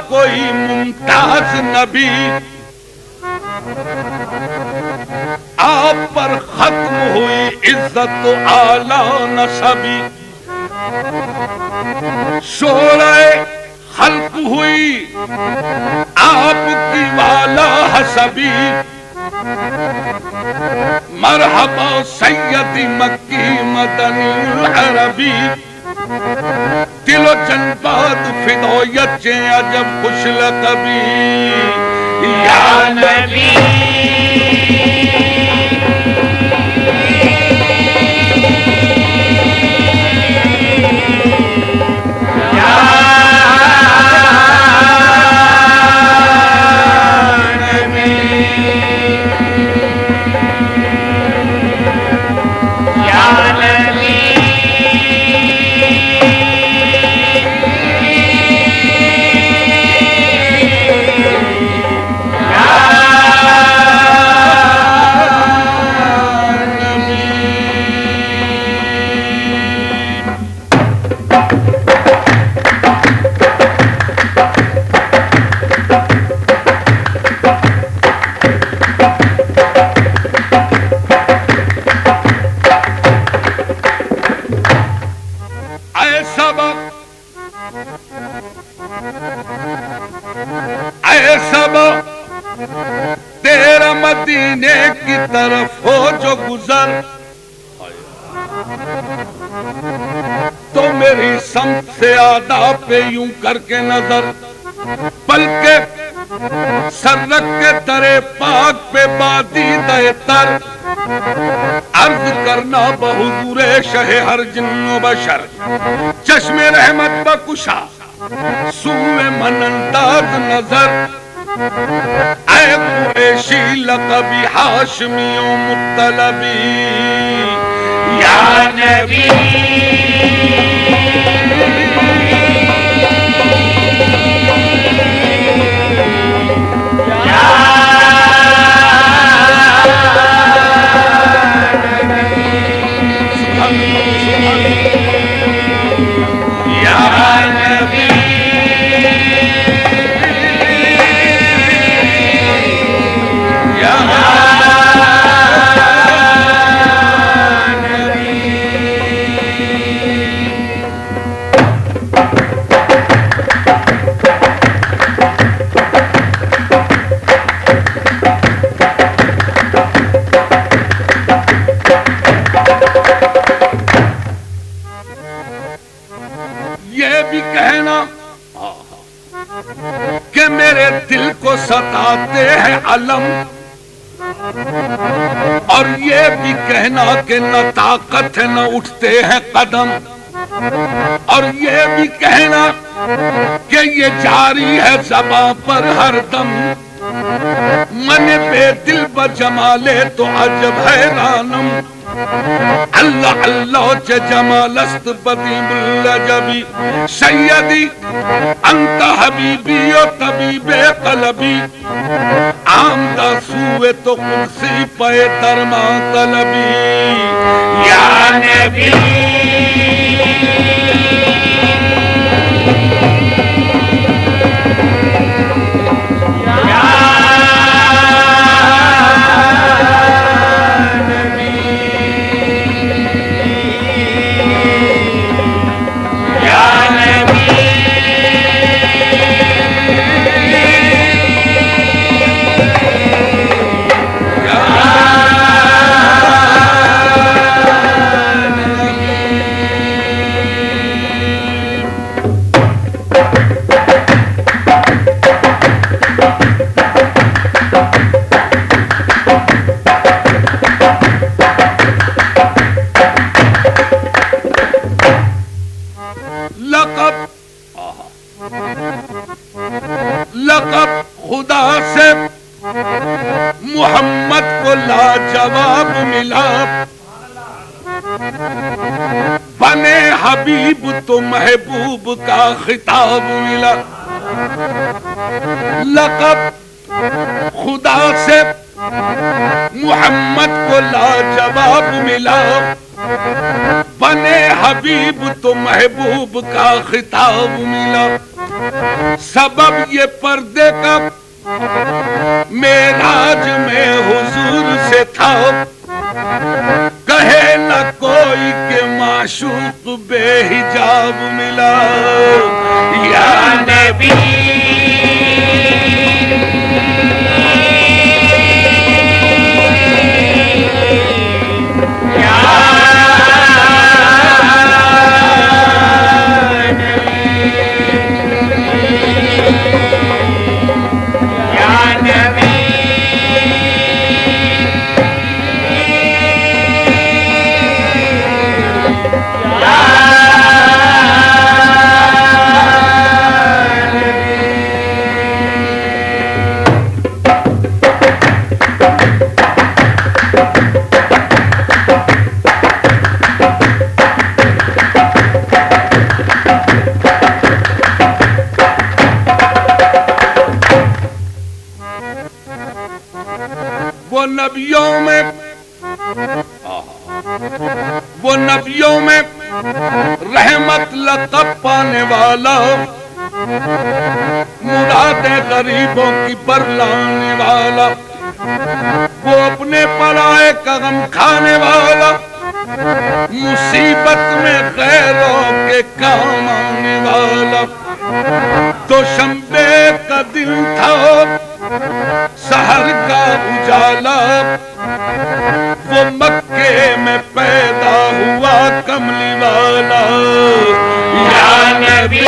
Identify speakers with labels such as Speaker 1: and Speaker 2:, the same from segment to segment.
Speaker 1: کوئی ممتاز نبی، آپ پر ختم ہوئی عزت و اعلی نسبی، شورۂ خلق ہوئی آپ کی والا حسبی، مرحبا سیدی مکی مدنی العربی، دل و جنبات فدایت چیں عجب خوش لقبی، یا نبی تیرا مدینے کی طرف ہو جو گزر، تو میری سمت سے آداب پہ یوں کر کے نظر، بلکہ سر رکھ کے درے پاک پہ بادیدہ تر، عرض کرنا بحضور شہ ہر جن و بشر، چشم رحمت بکشا سوئے من انداز نظر، اے قریشی لقبی ہاشمی و مطلبی، یا نبی کہ میرے دل کو ستاتے ہیں علم، اور یہ بھی کہنا کہ نہ طاقت ہے نہ اٹھتے ہیں قدم، اور یہ بھی کہنا کہ یہ جاری ہے زباں پر ہر دم، من بے دل بجمالے تو عجب حیرانم، اللہ اللہ چه جمال است بدیم العجبی، سیدی انت حبیبی و طبیب قلبی، آمدہ سوئے تو قدسی پہ درما طلبی، یا نبی لقب خدا سے محمد کو لاجواب ملا، بنے حبیب تو محبوب کا خطاب ملا، لقب خدا سے محمد کو لاجواب ملا، بنے حبیب تو محبوب کا خطاب ملا، سبب یہ پردے کا معراج میں حضور سے تھا، کہے نہ کوئی کہ معشوق بے حجاب ملا یا نبی وہ نبیوں میں رحمت لقب پانے والا، مراد غریبوں کی برلانے والا، وہ اپنے پرائے کا غم کھانے والا، مصیبت میں غیروں کے کام آنے والا۔ دوشنبے کا دن تھا، سحر کا اجالا، وہ مکے میں پیدا ہوا کملی والا یا نبی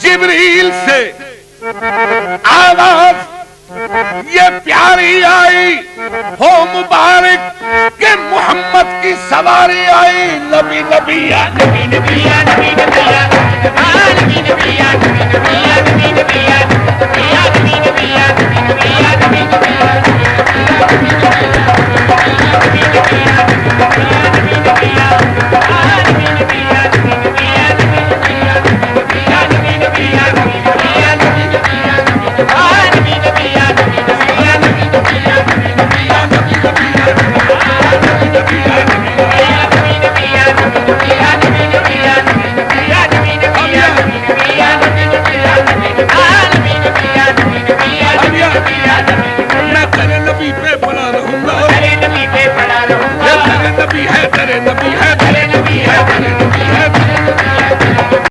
Speaker 1: جبریل سے آواز یہ پیاری آئی، ہو مبارک کہ محمد کی سواری آئی۔ نبی نبی یا نبی نبی یا نبی نبی یا نبی نبی یا نبی نبی یا نبی نبی یا نبی یا نبی نبی یا نبی نبی یا نبی نبی یا نبی نبی یا نبی نبی یا